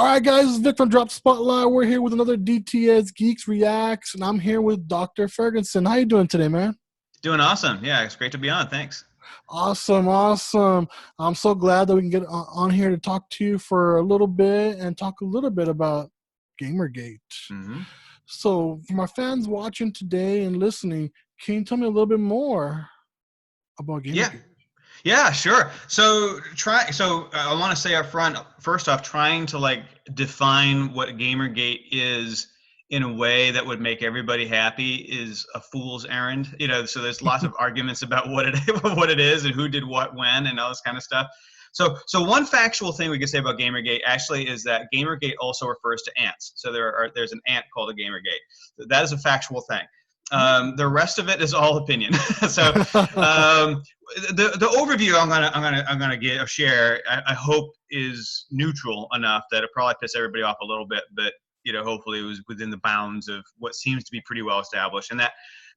All right, guys, this is Vic from Drop Spotlight. We're here with another DTS Geeks Reacts, and I'm here with Dr. Ferguson. How you doing today, man? Doing awesome. Yeah, it's great to be on. Thanks. Awesome, awesome. I'm so glad that we can get on here to talk to you for a little bit and talk a little bit about Gamergate. hmm So, for my fans watching today and listening, can you tell me a little bit more about Yeah, Gamergate? yeah, sure. I want to say up front, first off, trying to like define what Gamergate is in a way that would make everybody happy is a fool's errand. So there's lots of arguments about what it what it is and who did what when and all this kind of stuff. So one factual thing we can say about Gamergate actually is that Gamergate also refers to ants. So there's an ant called a Gamergate. That is a factual thing. The rest of it is all opinion. so um, the overview I'm gonna share, I hope is neutral enough that it probably piss everybody off a little bit, but hopefully it was within the bounds of what seems to be pretty well established. And that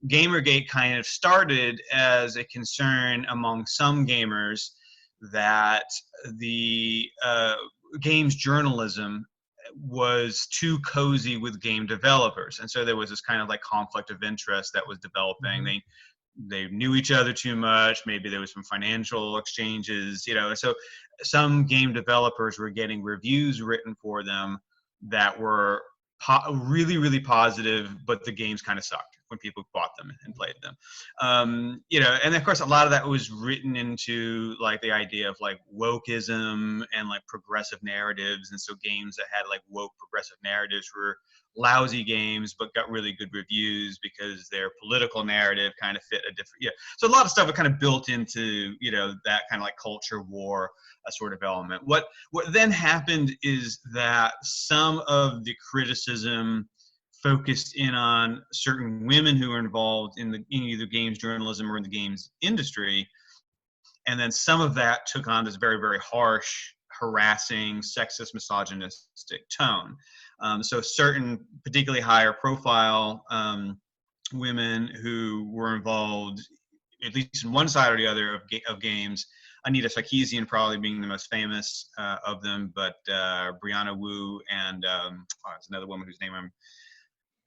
Gamergate kind of started as a concern among some gamers that the games journalism was too cozy with game developers, and so there was this kind of like conflict of interest that was developing. They knew each other too much. Maybe there was some financial exchanges, so some game developers were getting reviews written for them that were really, really positive, but the games kind of sucked when people bought them and played them. And of course, a lot of that was written into like the idea of like wokeism and like progressive narratives. And so games that had like woke progressive narratives were lousy games, but got really good reviews because their political narrative kind of fit a different, So a lot of stuff was kind of built into, that kind of like culture war sort of element. What then happened is that some of the criticism focused in on certain women who were involved in either games journalism or in the games industry, and then some of that took on this very, very harsh, harassing, sexist, misogynistic tone. So certain particularly higher profile women who were involved, at least in one side or the other of games, Anita Sarkeesian probably being the most famous of them, but Brianna Wu and there's another woman whose name I'm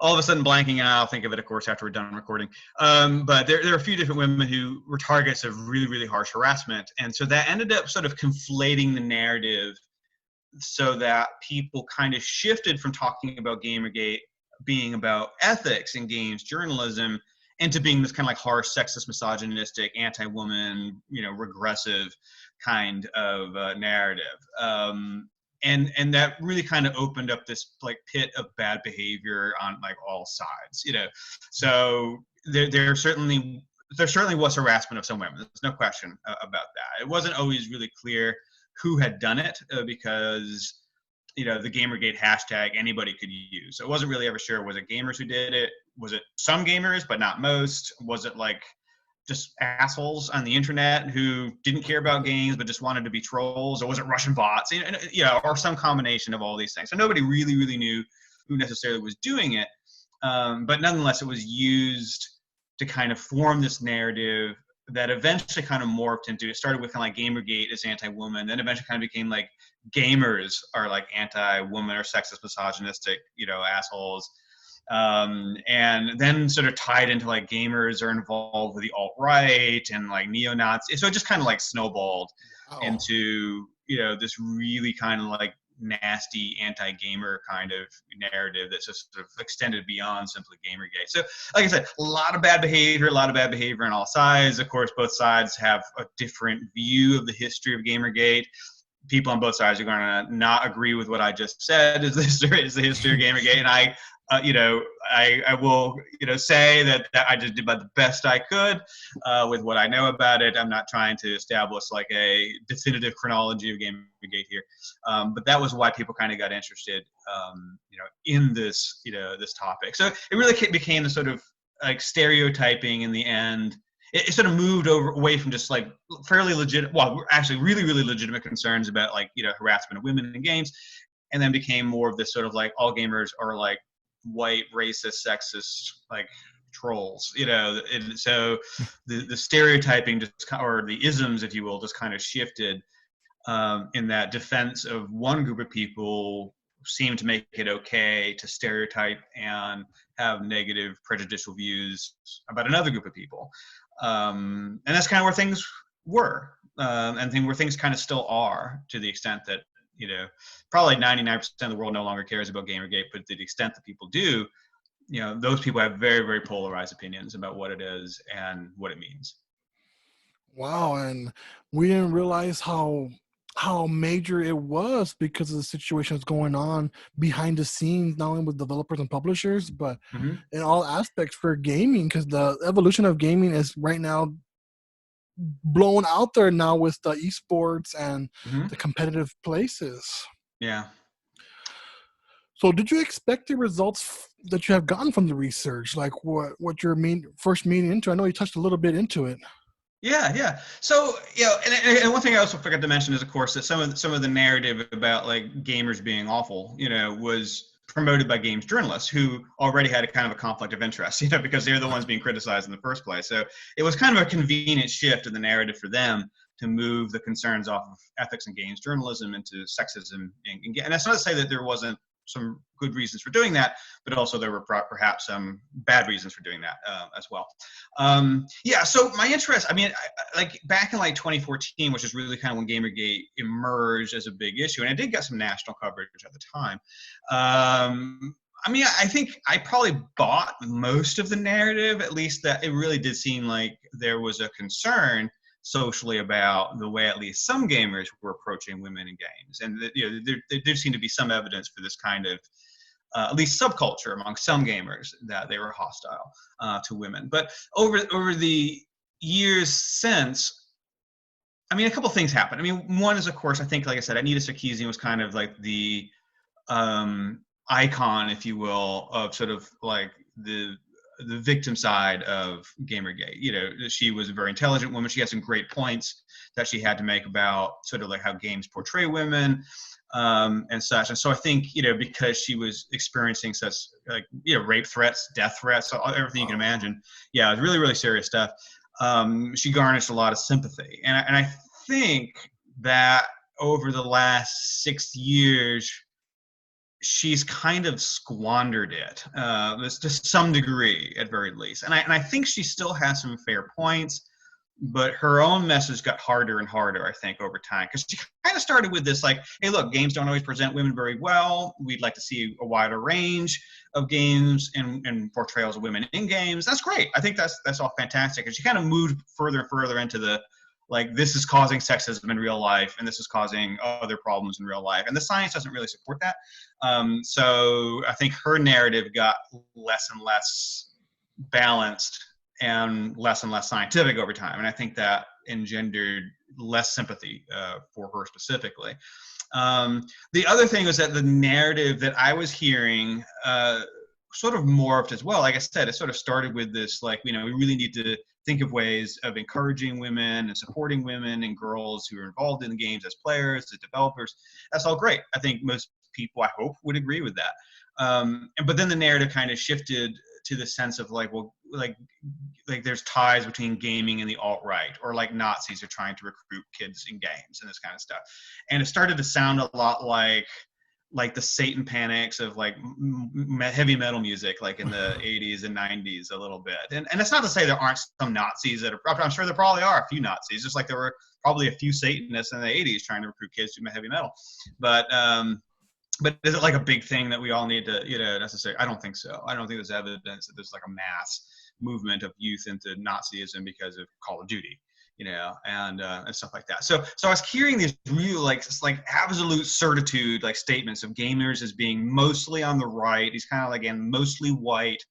all of a sudden blanking out. I'll think of it, of course, after we're done recording. But there are a few different women who were targets of really, really harsh harassment. And so that ended up sort of conflating the narrative so that people kind of shifted from talking about Gamergate being about ethics in games journalism into being this kind of like harsh, sexist, misogynistic, anti-woman, regressive kind of narrative. And that really kind of opened up this like pit of bad behavior on like all sides, So there certainly was harassment of some women. There's no question about that. It wasn't always really clear who had done it because the Gamergate hashtag anybody could use. So it wasn't really ever sure, was it gamers who did it? Was it some gamers but not most? Was it like just assholes on the internet who didn't care about games but just wanted to be trolls? Or was it Russian bots? Or some combination of all these things. So nobody really, really knew who necessarily was doing it. But nonetheless, it was used to kind of form this narrative that eventually kind of morphed into, it started with kind of like Gamergate is anti-woman, then eventually kind of became like gamers are like anti-woman or sexist, misogynistic, assholes. And then sort of tied into like gamers are involved with the alt-right and like neo-Nazi. So it just kind of like snowballed Wow. into, this really kind of like nasty anti-gamer kind of narrative that's just sort of extended beyond simply Gamergate. So like I said, a lot of bad behavior on all sides. Of course, both sides have a different view of the history of Gamergate. People on both sides are going to not agree with what I just said is the history of Gamergate, and I will say that I just did about the best I could with what I know about it. I'm not trying to establish like a definitive chronology of Gamergate here, but that was why people kind of got interested, in this this topic. So it really became the sort of like stereotyping in the end. It sort of moved away from just like fairly legit, well, actually really, really legitimate concerns about like, harassment of women in games, and then became more of this sort of like all gamers are like white, racist, sexist, like trolls, and so the stereotyping just, or the isms, if you will, just kind of shifted in that defense of one group of people seem to make it okay to stereotype and have negative prejudicial views about another group of people. And that's kind of where things were, and where things kind of still are, to the extent that, probably 99% of the world no longer cares about Gamergate, but to the extent that people do, those people have very, very polarized opinions about what it is and what it means. Wow, and we didn't realize how major it was because of the situations going on behind the scenes, not only with developers and publishers, but Mm-hmm. in all aspects for gaming. Because the evolution of gaming is right now blown out there now with the esports and Mm-hmm. the competitive places. Yeah. So, did you expect the results that you have gotten from the research? Like what you're first meaning into? I know you touched a little bit into it. Yeah, yeah. So, and one thing I also forgot to mention is, of course, that some of the narrative about like gamers being awful, was promoted by games journalists who already had a kind of a conflict of interest, because they're the ones being criticized in the first place. So it was kind of a convenient shift in the narrative for them to move the concerns off of ethics and games journalism into sexism. And that's not to say that there wasn't some good reasons for doing that, but also there were perhaps some bad reasons for doing that as well. Yeah, so my interest, like back in like 2014, which is really kind of when Gamergate emerged as a big issue, and I did get some national coverage at the time. I think I probably bought most of the narrative, at least that it really did seem like there was a concern socially about the way at least some gamers were approaching women in games, and there did seem to be some evidence for this kind of at least subculture among some gamers that they were hostile to women. But over the years since, a couple things happened. One is, of course, I think, like I said, Anita Sarkeesian was kind of like the icon, if you will, of sort of like the victim side of Gamergate. She was a very intelligent woman. She had some great points that she had to make about sort of like how games portray women and such. And so I think, because she was experiencing such like, rape threats, death threats, everything you can imagine. Yeah, it was really, really serious stuff. She garnished a lot of sympathy. And I think that over the last 6 years, she's kind of squandered it to some degree, at very least. And I think she still has some fair points, but her own message got harder and harder, I think, over time. Because she kind of started with this, like, hey, look, games don't always present women very well. We'd like to see a wider range of games and portrayals of women in games. That's great. I think that's all fantastic. And she kind of moved further and further into the, like, this is causing sexism in real life, and this is causing other problems in real life. And the science doesn't really support that. So I think her narrative got less and less balanced and less scientific over time. And I think that engendered less sympathy for her specifically. The other thing was that the narrative that I was hearing sort of morphed as well. Like I said, it sort of started with this, like, we really need to think of ways of encouraging women and supporting women and girls who are involved in the games as players, as developers. That's all great. I think most people, I hope, would agree with that. But then the narrative kind of shifted to the sense of like, well, like there's ties between gaming and the alt-right, or like Nazis are trying to recruit kids in games and this kind of stuff. And it started to sound a lot like the Satan panics of like heavy metal music, like in the 80s and 90s a little bit. And it's not to say there aren't some Nazis that are, I'm sure there probably are a few Nazis, just like there were probably a few Satanists in the 80s trying to recruit kids to heavy metal. But is it like a big thing that we all need to, necessarily? I don't think so. I don't think there's evidence that there's like a mass movement of youth into Nazism because of Call of Duty, and stuff like that. So I was hearing these real like absolute certitude like statements of gamers as being mostly on the right. These kind of like, again, mostly white,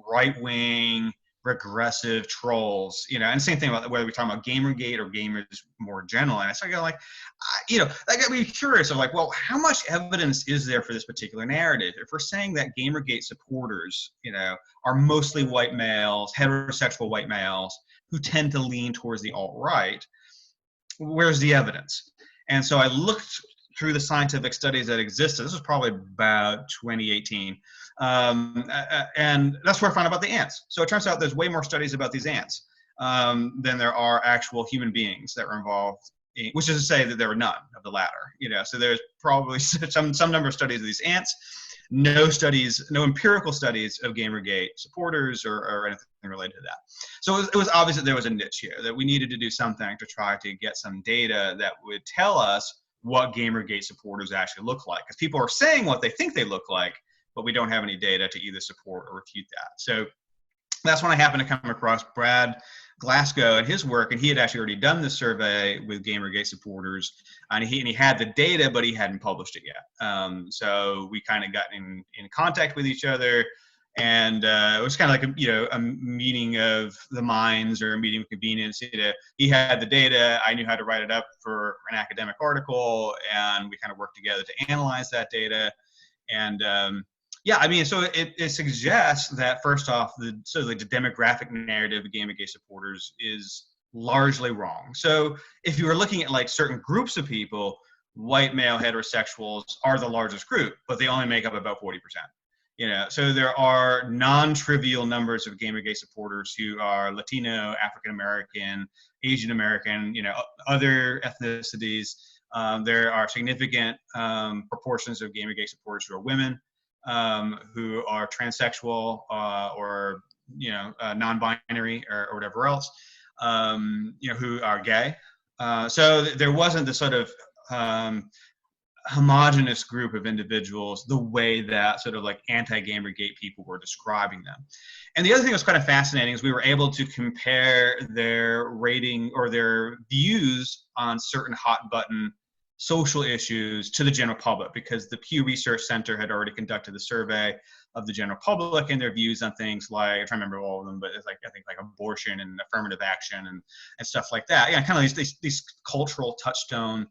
right wing, regressive trolls, and same thing about whether we're talking about Gamergate or gamers more general. And I started going like, that got me curious of like, well, how much evidence is there for this particular narrative? If we're saying that Gamergate supporters, are mostly white males, heterosexual white males who tend to lean towards the alt-right, where's the evidence? And so I looked through the scientific studies that existed. This was probably about 2018. And that's where I found out about the ants. So it turns out there's way more studies about these ants than there are actual human beings that were involved which is to say that there were none of the latter. So there's probably some number of studies of these ants, no empirical studies of Gamergate supporters or anything related to that. So it was obvious that there was a niche here, that we needed to do something to try to get some data that would tell us what Gamergate supporters actually look like. Because people are saying what they think they look like, but we don't have any data to either support or refute that. So that's when I happened to come across Brad Glasgow and his work, and he had actually already done this survey with Gamergate supporters, and he had the data, but he hadn't published it yet. So we kind of got in contact with each other, and it was kind of like a meeting of the minds, or a meeting of convenience. He had the data, I knew how to write it up for an academic article, and we kind of worked together to analyze that data. And yeah, I mean, so it suggests that, first off, the demographic narrative of Gamergate supporters is largely wrong. So if you were looking at like certain groups of people, white male heterosexuals are the largest group, but they only make up about 40%. So there are non-trivial numbers of Gamergate supporters who are Latino, African American, Asian American, other ethnicities. There are significant proportions of Gamergate supporters who are women, who are transsexual, or non-binary, or whatever else, who are gay. So there wasn't the sort of homogenous group of individuals the way that sort of like anti-Gamergate people were describing them. And the other thing that was kind of fascinating is we were able to compare their rating or their views on certain hot button social issues to the general public, because the Pew Research Center had already conducted the survey of the general public and their views on things like, I can't remember all of them, but it's like, I think like abortion and affirmative action and stuff like that. Yeah, kind of these cultural touchstone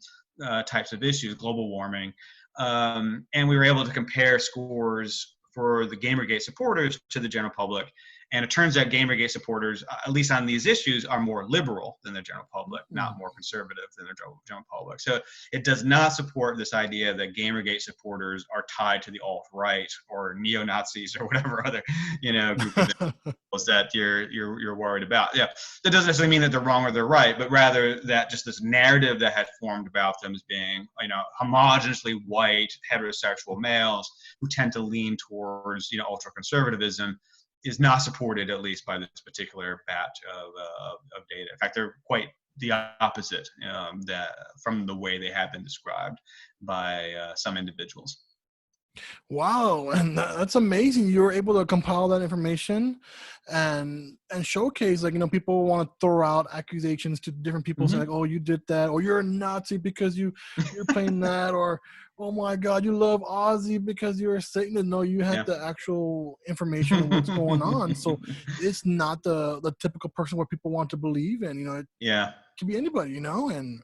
types of issues, global warming. And we were able to compare scores for the Gamergate supporters to the general public. And it turns out Gamergate supporters, at least on these issues, are more liberal than the general public, not more conservative than the general public. So it does not support this idea that Gamergate supporters are tied to the alt-right or neo-Nazis or whatever other, group of individuals that you're worried about. Yeah, that doesn't necessarily mean that they're wrong or they're right, but rather that just this narrative that had formed about them as being, homogeneously white, heterosexual males who tend to lean towards, ultra-conservatism, is not supported, at least by this particular batch of data. In fact, they're quite the opposite from the way they have been described by some individuals. Wow, and that's amazing. You were able to compile that information and showcase, like, people want to throw out accusations to different people, saying like, oh, you did that, or you're a Nazi because you're playing that, or oh my God, you love Ozzy because you're a Satanist. No, you had the actual information of what's going on. So it's not the typical person what people want to believe in. It can be anybody, and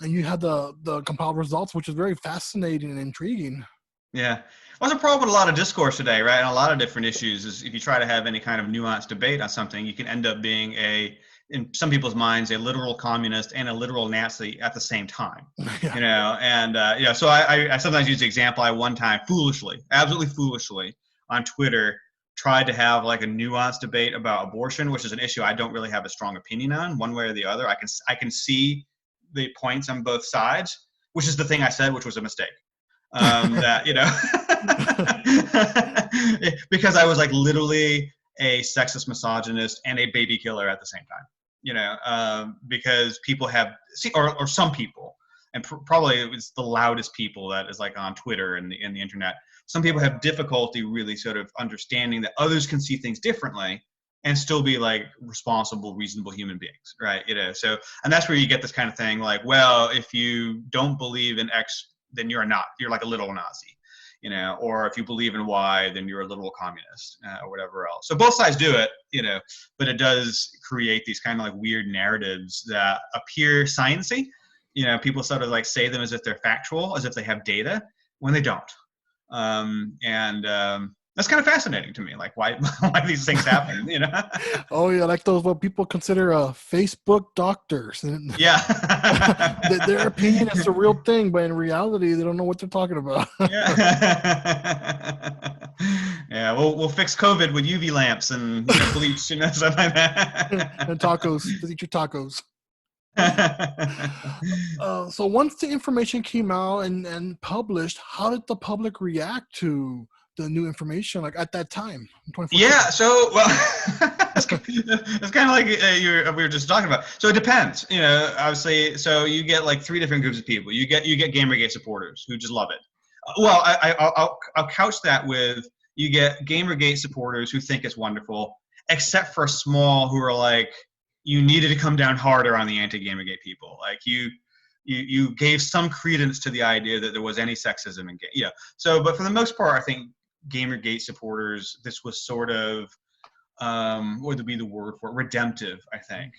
you had the compiled results, which is very fascinating and intriguing. Yeah. Well, that's a problem with a lot of discourse today, right? And a lot of different issues is if you try to have any kind of nuanced debate on something, you can end up being in some people's minds, a literal communist and a literal Nazi at the same time, so I sometimes use the example. I one time absolutely foolishly on Twitter tried to have like a nuanced debate about abortion, which is an issue I don't really have a strong opinion on one way or the other. I can see the points on both sides, which is the thing I said, which was a mistake. Because I was like literally a sexist misogynist and a baby killer at the same time, because people have, or some people, and probably it was the loudest people that is like on Twitter and the internet. Some people have difficulty really sort of understanding that others can see things differently and still be like responsible, reasonable human beings, right? So, and that's where you get this kind of thing like, well, if you don't believe in X, then you're like a little Nazi, or if you believe in Y, then you're a little communist, or whatever else. So both sides do it, but it does create these kind of like weird narratives that appear sciencey. People sort of like say them as if they're factual, as if they have data, when they don't. That's kind of fascinating to me, like why these things happen, Oh yeah, like those what people consider Facebook doctors. Yeah. Their opinion is the real thing, but in reality, they don't know what they're talking about. Yeah, we'll fix COVID with UV lamps and bleach, something like that. And tacos. Just eat your tacos. So once the information came out and published, how did the public react to the new information, like at that time in 2014? Yeah, so well, it's kind of like we were just talking about. So it depends, obviously. So you get like three different groups of people. You get Gamergate supporters who just love it. Well, I'll couch that with you get Gamergate supporters who think it's wonderful, except for small who are like, you needed to come down harder on the anti-Gamergate people. Like you gave some credence to the idea that there was any sexism in game. Yeah. So, but for the most part, I think Gamergate supporters, this was sort of what would be the word for it? Redemptive, I think,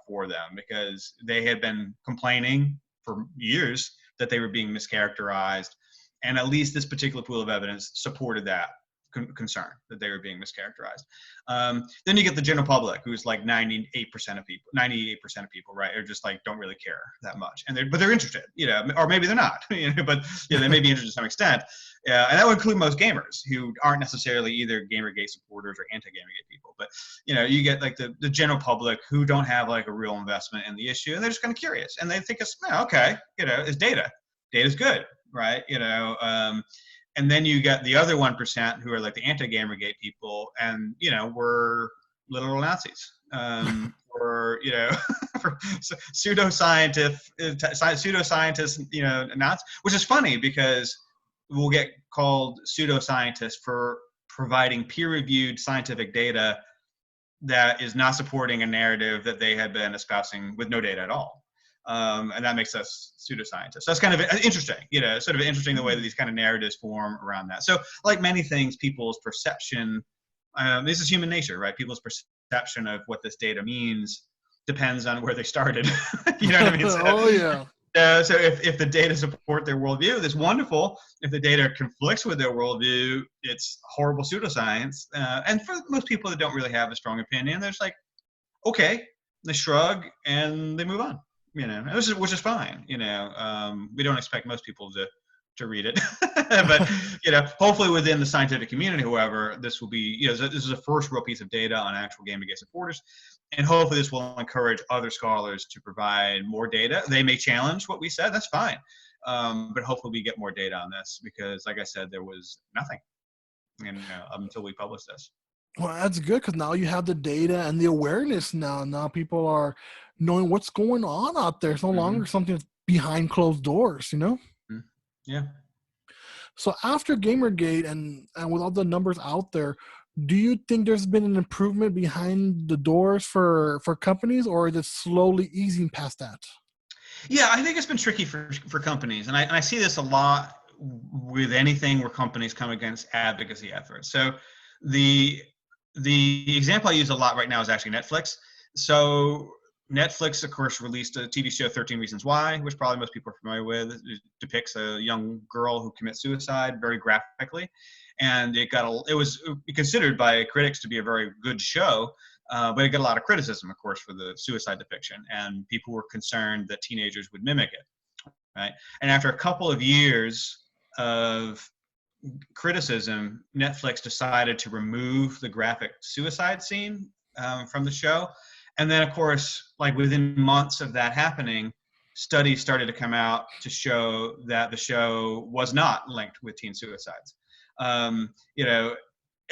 for them, because they had been complaining for years that they were being mischaracterized, and at least this particular pool of evidence supported that concern that they were being mischaracterized. Then you get the general public, who's like 98% of people, right, are just like don't really care that much, and they're interested, or maybe they're not, but they may be interested to some extent, and that would include most gamers who aren't necessarily either Gamergate supporters or anti-Gamergate people, but you get like the general public who don't have like a real investment in the issue, and they're just kind of curious, and they think it's okay, it's data's good, right, and then you get the other 1% who are like the anti-Gamergate people, and we're literal Nazis, or for pseudoscientists, Nazis, which is funny because we'll get called pseudoscientists for providing peer-reviewed scientific data that is not supporting a narrative that they had been espousing with no data at all. And that makes us pseudoscientists. So that's kind of interesting, sort of interesting the way that these kind of narratives form around that. So like many things, people's perception, this is human nature, right? People's perception of what this data means depends on where they started. You know what I mean? So, Oh yeah. So if the data support their worldview, that's wonderful. If the data conflicts with their worldview, it's horrible pseudoscience. And for most people that don't really have a strong opinion, they're just like, okay, they shrug and they move on. Which is fine. We don't expect most people to read it, but hopefully within the scientific community, however, this will be, this is the first real piece of data on actual Gamergate supporters, and hopefully this will encourage other scholars to provide more data. They may challenge what we said, that's fine, but hopefully we get more data on this, because, like I said, there was nothing, until we published this. Well, that's good, because now you have the data and the awareness. Now people are knowing what's going on out there. It's no longer something that's behind closed doors, Mm-hmm. Yeah. So after Gamergate and with all the numbers out there, do you think there's been an improvement behind the doors for companies, or is it slowly easing past that? Yeah, I think it's been tricky for companies, and I see this a lot with anything where companies come against advocacy efforts. So the example I use a lot right now is actually Netflix. So Netflix, of course, released a TV show, 13 Reasons Why, which probably most people are familiar with. It depicts a young girl who commits suicide very graphically. And it was considered by critics to be a very good show, but it got a lot of criticism, of course, for the suicide depiction. And people were concerned that teenagers would mimic it, right? And after a couple of years of criticism, Netflix decided to remove the graphic suicide scene from the show. And then, of course, like within months of that happening, studies started to come out to show that the show was not linked with teen suicides. And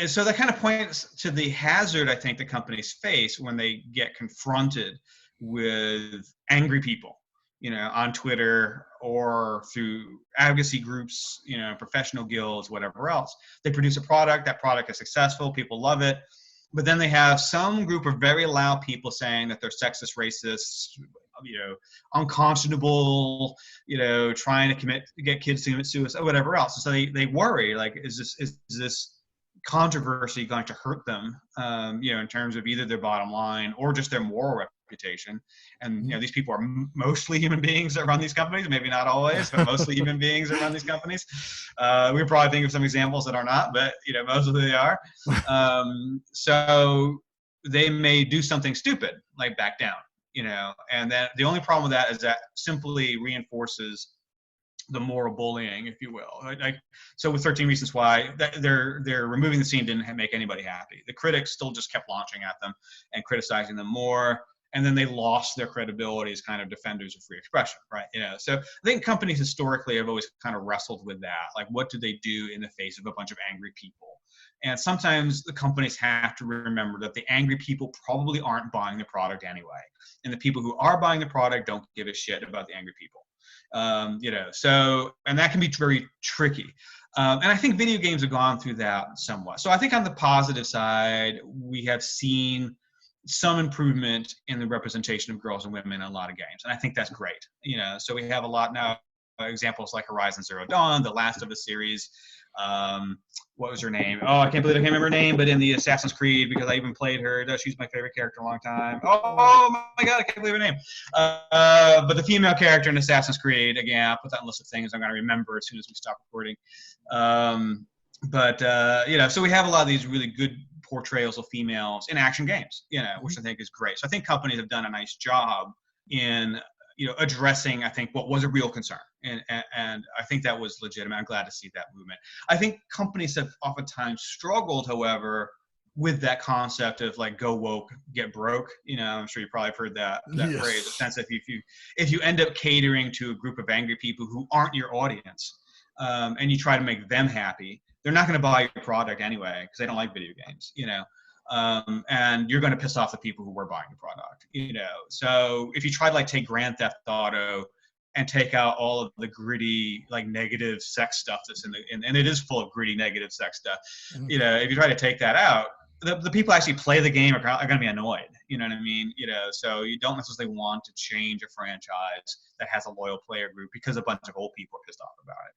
so that kind of points to the hazard, I think, that companies face when they get confronted with angry people, on Twitter or through advocacy groups, professional guilds, whatever else. They produce a product, that product is successful, people love it, but then they have some group of very loud people saying that they're sexist, racist, unconscionable, trying to get kids to commit suicide, whatever else. So they worry, like, is this controversy going to hurt them, in terms of either their bottom line or just their moral reputation? And these people are mostly human beings that run these companies, maybe not always, but mostly human beings that run these companies. We can probably think of some examples that are not, but mostly they are. So they may do something stupid, like back down, and then the only problem with that is that simply reinforces the moral bullying, if you will. So with 13 Reasons Why, they're removing the scene didn't make anybody happy. The critics still just kept launching at them and criticizing them more. and then they lost their credibility as kind of defenders of free expression, right? So I think companies historically have always kind of wrestled with that, like what do they do in the face of a bunch of angry people? And sometimes the companies have to remember that the angry people probably aren't buying the product anyway, and the people who are buying the product don't give a shit about the angry people. So, and that can be very tricky. And I think video games have gone through that somewhat. So I think on the positive side, we have seen some improvement in the representation of girls and women in a lot of games. And I think that's great. So we have a lot now, examples like Horizon Zero Dawn, the last of the series. What was her name? Oh, I can't believe I can't remember her name, but in the Assassin's Creed, because I even played her. She's my favorite character in a long time. Oh my God, I can't believe her name. But the female character in Assassin's Creed, again, I'll put that on the list of things I'm going to remember as soon as we stop recording. So we have a lot of these really good portrayals of females in action games, which I think is great. So I think companies have done a nice job in addressing, I think, what was a real concern. And I think that was legitimate. I'm glad to see that movement. I think companies have oftentimes struggled, however, with that concept of like go woke, get broke. I'm sure you probably have heard that Yes. phrase. The sense that if you end up catering to a group of angry people who aren't your audience, and you try to make them happy, they're not going to buy your product anyway because they don't like video games. And you're going to piss off the people who were buying the product. So if you try to like take Grand Theft Auto and take out all of the gritty, like negative sex stuff that's and it is full of gritty, negative sex stuff. If you try to take that out, the people actually play the game are going to be annoyed. You know what I mean? So you don't necessarily want to change a franchise that has a loyal player group because a bunch of old people are pissed off about it,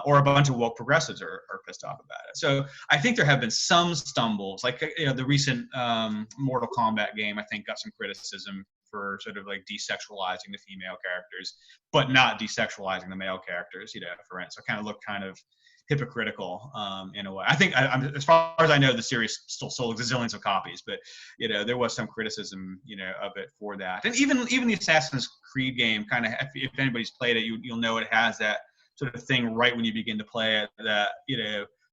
or a bunch of woke progressives are pissed off about it. So I think there have been some stumbles, like the recent Mortal Kombat game. I think got some criticism for sort of like desexualizing the female characters, but not desexualizing the male characters. For instance, so kind of look kind of hypocritical in a way. I think, as far as I know, the series still sold gazillions of copies, but there was some criticism of it for that. And even the Assassin's Creed game, kind of, if anybody's played it, you'll know it has that sort of thing right when you begin to play it that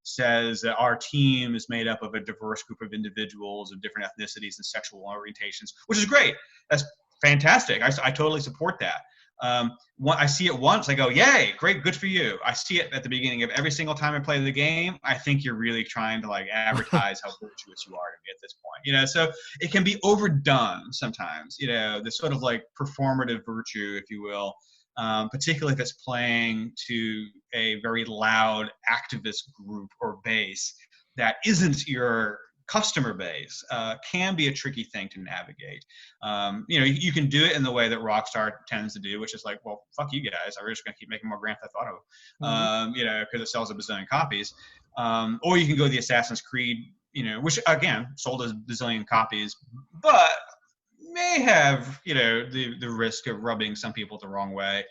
says that our team is made up of a diverse group of individuals of different ethnicities and sexual orientations, which is great. That's fantastic. I totally support that. I see it once, I go, yay, great, good for you. I see it at the beginning of every single time I play the game. I think you're really trying to like advertise how virtuous you are to me at this point. So it can be overdone sometimes, this sort of like performative virtue, if you will, particularly if it's playing to a very loud activist group or base that isn't your customer base, can be a tricky thing to navigate. You can do it in the way that Rockstar tends to do, which is like, well, fuck you guys. I'm just going to keep making more Grand Theft Auto, because it sells a bazillion copies. Or you can go the Assassin's Creed, which again sold a bazillion copies, but may have, the risk of rubbing some people the wrong way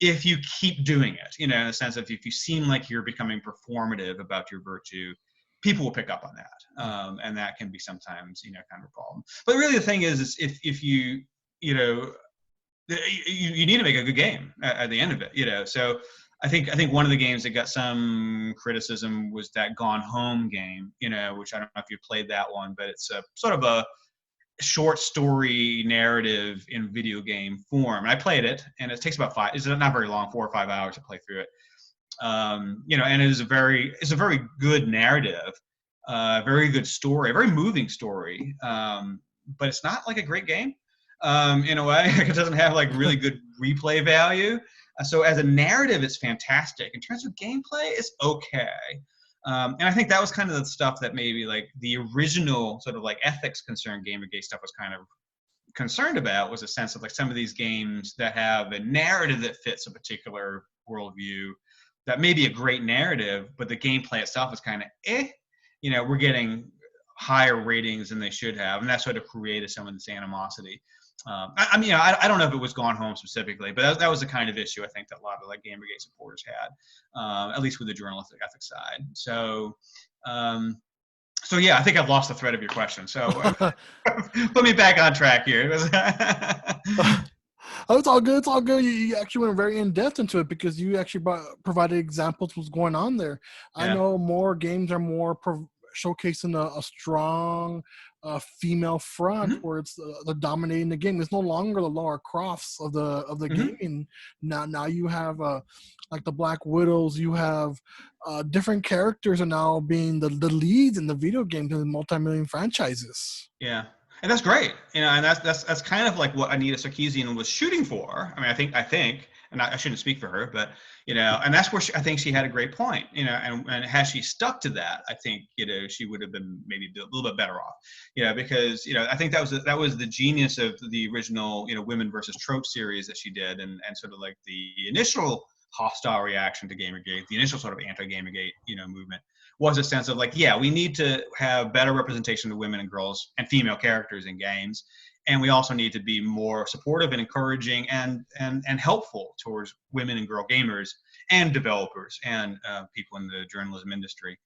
if you keep doing it, in the sense of if you seem like you're becoming performative about your virtue, people will pick up on that, and that can be sometimes, kind of a problem. But really, the thing is if you need to make a good game at the end of it, So I think one of the games that got some criticism was that Gone Home game, which I don't know if you played that one, but it's a sort of a short story narrative in video game form. And I played it, and it takes about it's not very long, 4 or 5 hours to play through it. And it's a very good narrative, very good story, a very moving story. But it's not like a great game, in a way. It doesn't have like really good replay value. So as a narrative, it's fantastic. In terms of gameplay, it's okay. And I think that was kind of the stuff that maybe like the original sort of like ethics concerned Gamergate stuff was kind of concerned about, was a sense of like some of these games that have a narrative that fits a particular worldview, that may be a great narrative, but the gameplay itself is kind of we're getting higher ratings than they should have, and that sort of created some of this animosity. I don't know if it was Gone Home specifically, but that was the kind of issue I think that a lot of like Gamergate supporters had, at least with the journalistic ethics side. So yeah, I think I've lost the thread of your question. So put me back on track here. Oh, it's all good. It's all good. You actually went very in depth into it because you actually provided examples of what's going on there. Yeah. I know more games are more showcasing a strong female front Hmm. where it's the dominating the game. It's no longer the Lara Crofts of the Hmm. gaming. Now you have like the Black Widows. You have different characters are now being the leads in the video games and multi-million franchises. Yeah, and that's great. And that's kind of like what Anita Sarkeesian was shooting for. I mean, I think, and I shouldn't speak for her, but and that's where I think she had a great point. And had she stuck to that, I think she would have been maybe a little bit better off. Because I think that was the genius of the original Women versus Trope series that she did, and sort of like the initial hostile reaction to Gamergate, the initial sort of anti-Gamergate movement was a sense of like, yeah, we need to have better representation of women and girls and female characters in games, and we also need to be more supportive and encouraging and helpful towards women and girl gamers and developers and people in the journalism industry,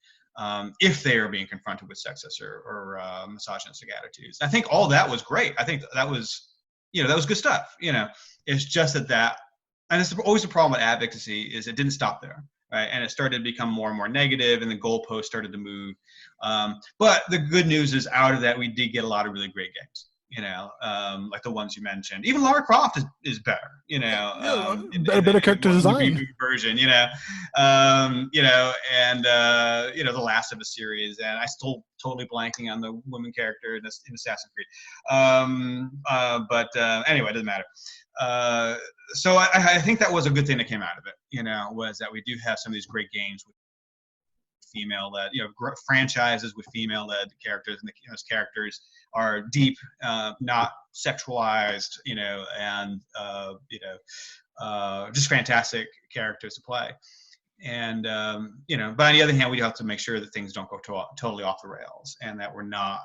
if they are being confronted with sexist or misogynistic attitudes. I think all that was great. I think that was that was good stuff. It's just that and it's always the problem with advocacy is it didn't stop there. Right, and it started to become more and more negative, and the goalpost started to move. But the good news is, out of that, we did get a lot of really great games. Like the ones you mentioned. Even Lara Croft is better. Yeah, In better character the design. reboot version. And the Last of Us series, and I still totally blanking on the woman character in Assassin's Creed. But anyway, it doesn't matter. So I think that was a good thing that came out of it, was that we do have some of these great games with female-led, franchises with female-led characters, and those characters are deep, not sexualized, and just fantastic characters to play. And but on the other hand, we have to make sure that things don't go totally off the rails, and that we're not,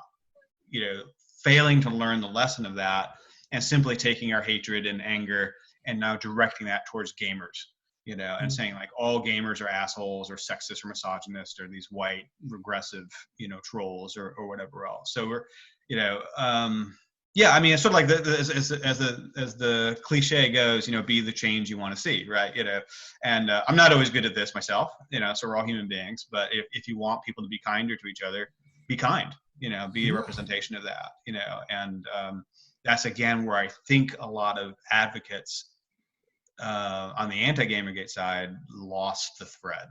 failing to learn the lesson of that, and simply taking our hatred and anger and now directing that towards gamers, and saying like all gamers are assholes or sexist or misogynist or these white regressive, trolls or whatever else. So we're, yeah, I mean, it's sort of like as the cliche goes, be the change you want to see, right? And I'm not always good at this myself, so we're all human beings. But if you want people to be kinder to each other, be kind, be a representation of that, and that's again where I think a lot of advocates on the anti-Gamergate side lost the thread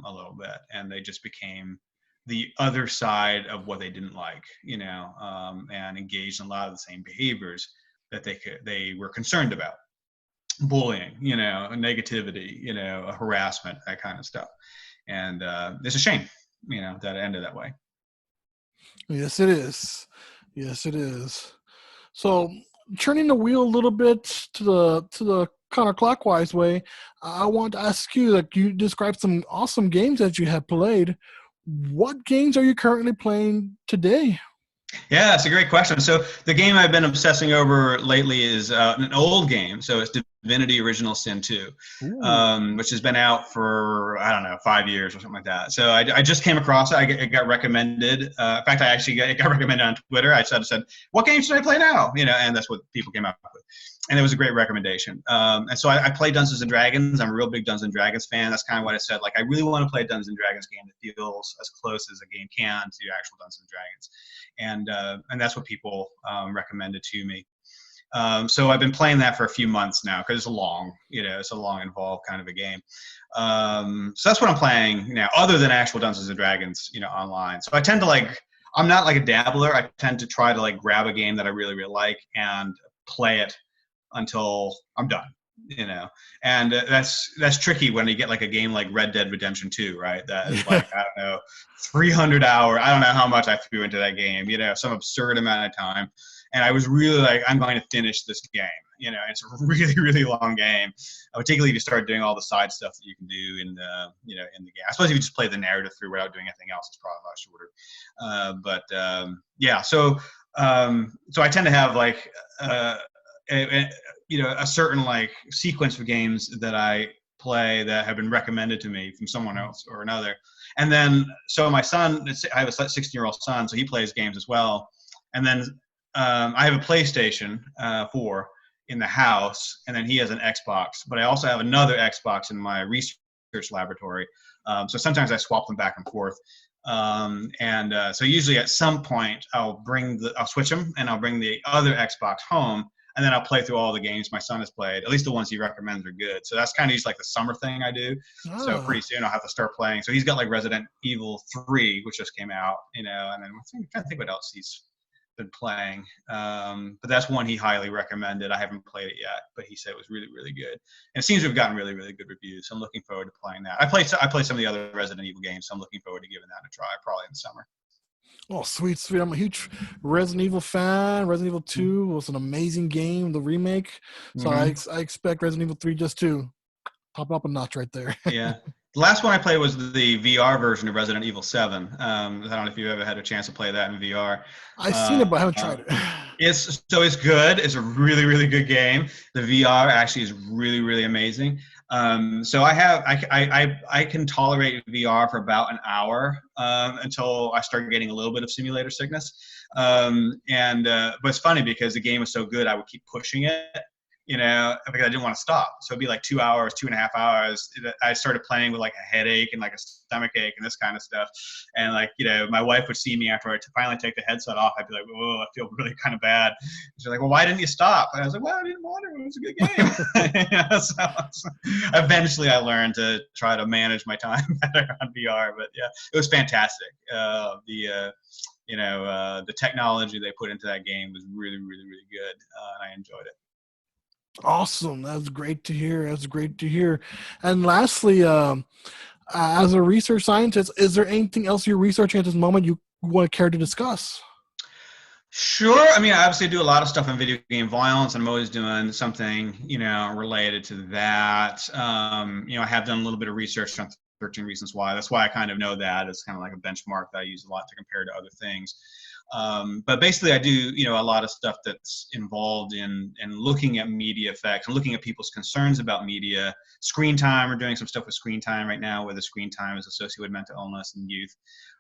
a little bit, and they just became the other side of what they didn't like, and engaged in a lot of the same behaviors that they were concerned about, bullying, negativity, harassment, that kind of stuff. And it's a shame, that it ended that way. Yes, it is. Yes, it is. So turning the wheel a little bit to the counterclockwise way, I want to ask you, like you described some awesome games that you have played. What games are you currently playing today? Yeah, it's a great question. So the game I've been obsessing over lately is an old game. So it's Divinity Original Sin 2, Ooh. which has been out for, I don't know, 5 years or something like that. So I just came across it. It got recommended. In fact, it got recommended on Twitter. I said, what game should I play now? And that's what people came up with. And it was a great recommendation. And so I play Dungeons and Dragons. I'm a real big Dungeons and Dragons fan. That's kind of what I said. Like, I really want to play a Dungeons and Dragons game that feels as close as a game can to actual Dungeons and Dragons. And that's what people recommended to me. So I've been playing that for a few months now because it's a long, involved kind of a game. So that's what I'm playing now, other than actual Dungeons and Dragons, online. So I tend to I'm not like a dabbler. I tend to try to grab a game that I really, really like and play it until I'm done. And that's tricky when you get like a game like Red Dead Redemption 2, right? That is Yeah. I don't know, 300 hour. I don't know how much I threw into that game, some absurd amount of time. And I was really like, I'm going to finish this game. It's a really, really long game, particularly if you start doing all the side stuff that you can do in the game. I suppose if you just play the narrative through without doing anything else, it's probably a lot shorter. Yeah. So I tend to have a certain sequence of games that I play that have been recommended to me from someone else or another. And then, so my son, I have a 16-year-old son, so he plays games as well. And then I have a PlayStation 4 in the house, and then he has an Xbox. But I also have another Xbox in my research laboratory. So sometimes I swap them back and forth. So usually at some point I'll switch them and I'll bring the other Xbox home, and then I'll play through all the games my son has played. At least the ones he recommends are good. So that's kind of just like the summer thing I do. So pretty Ah. soon I'll have to start playing. So he's got like Resident Evil 3, which just came out, and then I'm trying to think what else he's been playing. But that's one he highly recommended. I haven't played it yet, but he said it was really, really good. And it seems to have gotten really, really good reviews. So I'm looking forward to playing that. I play some of the other Resident Evil games, so I'm looking forward to giving that a try, probably in the summer. Oh, sweet, sweet. I'm a huge Resident Evil fan. Resident Evil 2 was an amazing game, the remake. So Mm-hmm. I expect Resident Evil 3 just to pop up a notch right there. Yeah. The last one I played was the VR version of Resident Evil 7. I don't know if you've ever had a chance to play that in VR. I've seen it, Uh, but I haven't uh, tried it. it's good. It's a really, really good game. The VR actually is really, really amazing. So I can tolerate VR for about an hour until I start getting a little bit of simulator sickness. But it's funny because the game was so good, I would keep pushing it, because I didn't want to stop. So it'd be like 2 hours, 2.5 hours. I started playing with like a headache and like a stomach ache and this kind of stuff. And like, my wife would see me after I finally take the headset off. I'd be like, oh, I feel really kind of bad. She's like, well, why didn't you stop? And I was like, well, I didn't want to. It was a good game. So eventually I learned to try to manage my time better on VR. But yeah, it was fantastic. The technology they put into that game was really, really, really good. And I enjoyed it. Awesome. That's great to hear. That's great to hear. And lastly, as a research scientist, is there anything else you're researching at this moment you want to care to discuss? Sure. I mean, I obviously do a lot of stuff on video game violence, and I'm always doing something, related to that. I have done a little bit of research on 13 Reasons Why. That's why I kind of know that. It's kind of like a benchmark that I use a lot to compare to other things. But basically, I do, a lot of stuff that's involved in looking at media effects and looking at people's concerns about media, screen time. We're doing some stuff with screen time right now, whether screen time is associated with mental illness in youth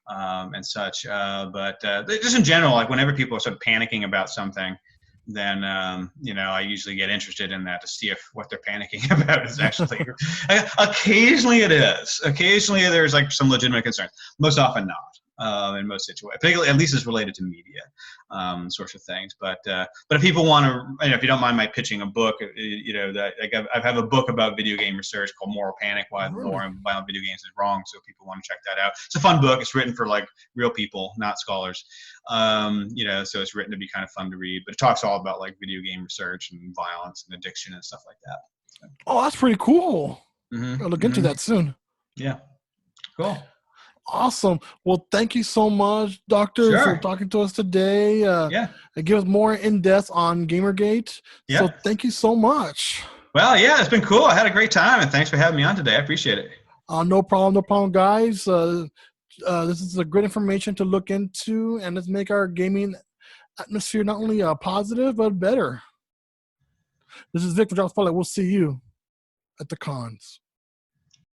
and such. But just in general, like whenever people are sort of panicking about something, then I usually get interested in that to see if what they're panicking about is actually. Occasionally it is. Occasionally there's like some legitimate concerns. Most often not. In most situations, particularly at least it's related to media, sorts of things. But if people want to, if you don't mind my pitching a book, that I have a book about video game research called Moral Panic: Why the War on Violent Video Games is Wrong. So if people want to check that out, it's a fun book. It's written for like real people, not scholars. So it's written to be kind of fun to read. But it talks all about like video game research and violence and addiction and stuff like that. So. Oh, that's pretty cool. Mm-hmm, I'll look into that soon. Yeah. Cool. Awesome. Well, thank you so much, Doctor, for talking to us today. Yeah. And give us more in depth on Gamergate. Yeah. So thank you so much. Well, yeah, it's been cool. I had a great time, and thanks for having me on today. I appreciate it. No problem, guys. This is a great information to look into, and let's make our gaming atmosphere not only positive but better. This is Vic for Jobs Spotlight. We'll see you at the cons.